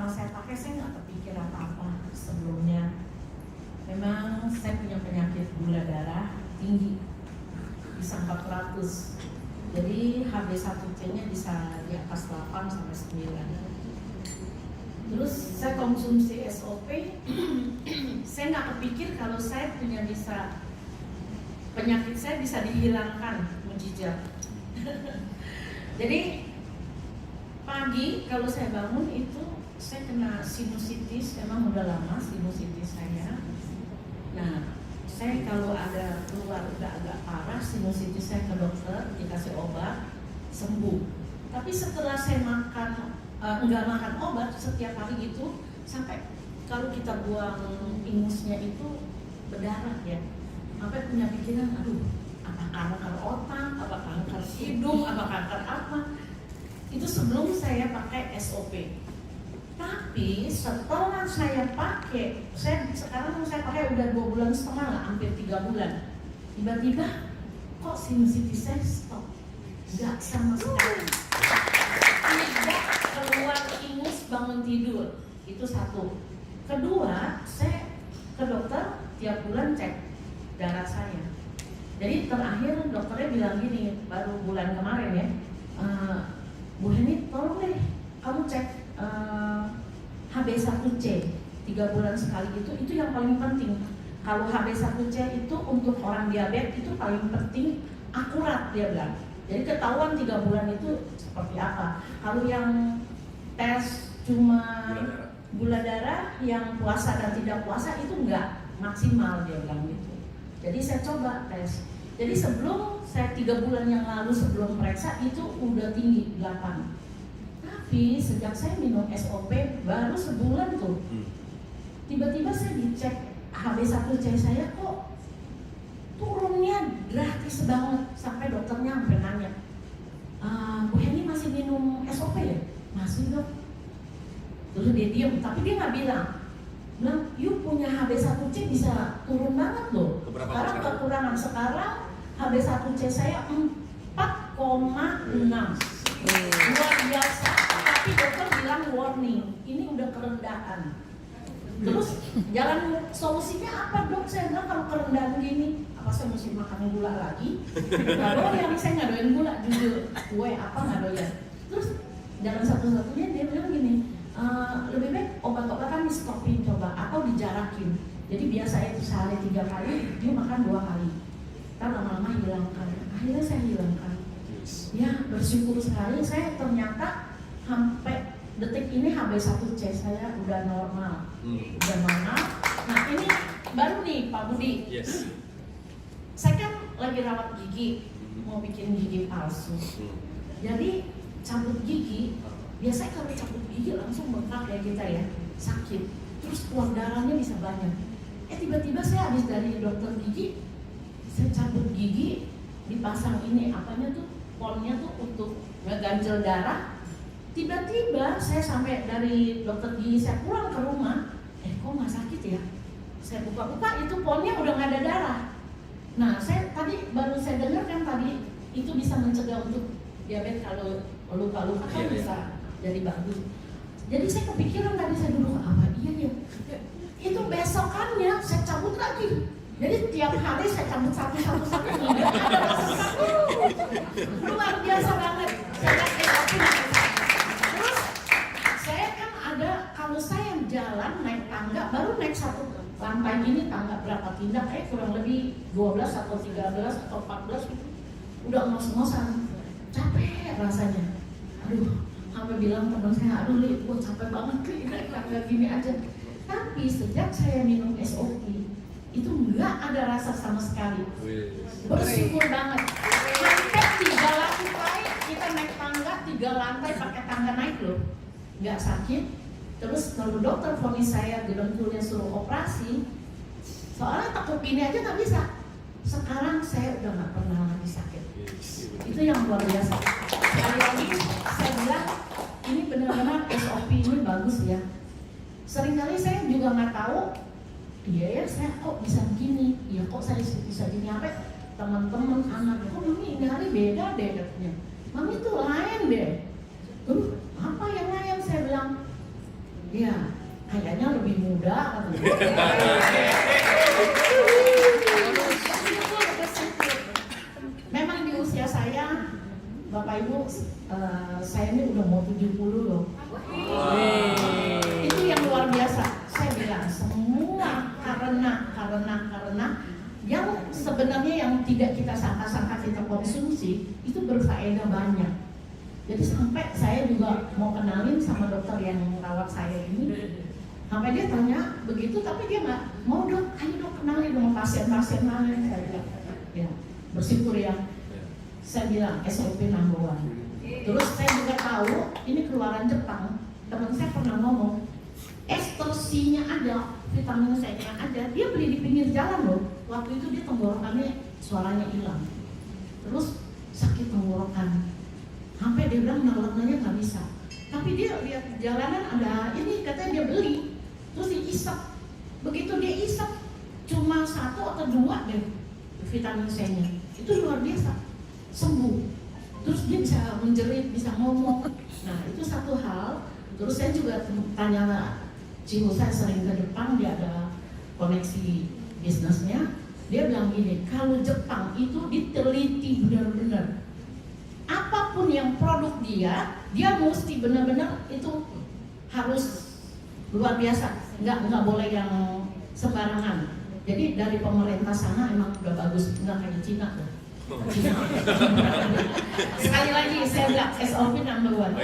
saya pakai, saya nggak kepikir apa-apa sebelumnya. Memang saya punya penyakit gula darah tinggi, bisa 400. Jadi HB1C-nya bisa di atas 8 sampai 9. Terus saya konsumsi SOP, saya nggak kepikir kalau saya punya penyakit saya bisa dihilangkan, mujizat. Jadi pagi kalau saya bangun itu saya kena sinusitis, memang udah lama sinusitis saya. Nah, saya kalau ada keluar udah agak parah sinusitis, saya ke dokter, dikasih obat, sembuh. Tapi setelah saya nggak makan obat setiap hari gitu, sampai kalau kita buang ingusnya itu berdarah ya, sampai punya pikiran, aduh, apa kanker otak, apa kanker hidung, apa kanker apa. Itu sebelum saya pakai SOP. Tapi setelah saya pakai, sekarang saya pakai udah 2,5 bulan lah, hampir 3 bulan. Tiba-tiba kok sinusitis saya stop, nggak sama sekali. Tidak keluar ingus bangun tidur, itu satu. Kedua, saya ke dokter tiap bulan cek darah saya. Jadi terakhir dokternya bilang gini, baru bulan kemarin ya, Bu Heni tolong deh kamu cek HB1C 3 bulan sekali, itu yang paling penting. Kalau HB1C itu untuk orang diabetes itu paling penting, akurat dia bilang. Jadi ketahuan 3 bulan itu seperti apa. Kalau yang tes cuma gula darah yang puasa dan tidak puasa itu enggak maksimal dia bilang gitu. Jadi saya coba tes. Jadi sebelum saya 3 bulan yang lalu sebelum periksa itu udah tinggi 8. Tapi sejak saya minum SOP baru sebulan tuh, tiba-tiba saya dicek HB1C saya kok turunnya gratis banget, sampai dokternya sampai nanya, Bu Heni masih minum SOP ya? Masih dok. Terus dia diam, tapi dia nggak bilang, yuk punya HB1C bisa turun banget loh. Sekarang kekurangan, sekarang HB1C saya 4,6, luar biasa. Tapi dokter bilang warning, ini udah kerendahan. Terus jalan solusinya apa dok? Saya bilang kalau kerendahan gini, apa saya mesti makan gula lagi? Nggak doyan, saya nggak doyan gula, jujur. Kue apa nggak doyan. Terus jalan satu-satunya dia bilang gini, lebih baik obat-obatan di stopin coba atau dijarakin. Jadi biasa itu sehari 3 kali, dia makan 2 kali. Kan lama-lama hilangkan. Akhirnya saya hilangkan. Ya bersyukur sekali, saya ternyata sampai detik ini HB1C saya udah normal. Udah normal. Nah ini baru nih Pak Budi. Yes. Saya kan lagi rawat gigi, mau bikin gigi palsu. Jadi cabut gigi, biasanya kalau cabut gigi langsung bengkak ya kita ya, sakit. Terus keluar darahnya bisa banyak. Tiba-tiba saya habis dari dokter gigi, saya cabut gigi, dipasang ini apanya tuh, ponnya tuh untuk ngeganjel darah. Tiba-tiba saya sampai dari dokter gigi, saya pulang ke rumah, kok nggak sakit ya? Saya buka-buka, itu ponnya udah nggak ada darah. Nah, baru saya dengar kan tadi itu bisa mencegah untuk diabetes, kalau luka-luka kan bisa jadi bagus. Jadi saya kepikiran tadi, saya duduk apa iya ya? Itu besokannya saya cabut lagi. Jadi tiap hari saya cabut satu. Luar biasa banget. Terus saya kan ada, kalau saya jalan naik tangga, baru naik 1 lantai gini, tangga berapa tindak, kurang lebih 12 atau 13 atau 14 gitu. Udah ngos-ngosan, capek rasanya. Aduh, sampai bilang teman saya, aduh Li, gue capek banget Li, naik tangga gini aja. Tapi sejak saya minum SOP, itu nggak ada rasa sama sekali. Bersyukur banget. Sampai 3 lantai, kita naik tangga 3 lantai pakai tangga naik loh, nggak sakit. Terus kalau dokter vonis saya dengkulnya suruh operasi, soalnya takut ini aja nggak bisa. Sekarang saya udah nggak pernah lagi sakit. Itu yang luar biasa. Sekali lagi saya bilang ini benar-benar SOP ini bagus ya. Seringkali saya juga nggak tahu, iya ya saya kok bisa begini, ya kok saya bisa gini, apa teman-teman anak, kok mami ini hari beda deh katanya, mami tuh lain deh. Apa yang lain? Saya bilang Iya, kayaknya lebih muda katanya. Memang di usia saya, Bapak Ibu, saya ini udah mau 70 loh. Itu yang luar biasa. Saya bilang semua karena yang sebenarnya yang tidak kita sangka-sangka kita konsumsi itu berfaedah banyak. Jadi sampai saya juga mau kenalin sama dokter yang merawat saya ini, sampai dia tanya begitu, tapi dia nggak mau, dok, ayo dok kenalin dengan pasien-pasien lain. Saya bilang, ya bersyukur ya. Saya bilang SOP number 1. Terus saya juga tahu ini keluaran Jepang. Teman saya pernah ngomong, ester C-nya ada, vitamin C-nya ada. Dia beli di pinggir jalan loh. Waktu itu dia tenggorokannya suaranya hilang. Terus sakit tenggorokan. Sampai dia bilang ngelaknya nggak bisa. Tapi dia lihat jalanan ada ini, katanya dia beli. Terus diisap. Begitu dia isap, cuma 1 atau 2 deh vitamin C-nya. Itu luar biasa, sembuh. Terus dia bisa menjerit, bisa ngomong. Nah itu satu hal. Terus saya juga tanya Cihu, saya sering ke Jepang, dia ada koneksi bisnisnya. Dia bilang gini, kalau Jepang itu diteliti benar-benar. Apapun yang produk dia mesti benar-benar itu harus luar biasa. Nggak boleh yang sembarangan. Jadi dari pemerintah sana emang udah bagus, nggak kayak Cina tuh. Sekali lagi saya bilang SOP number 1.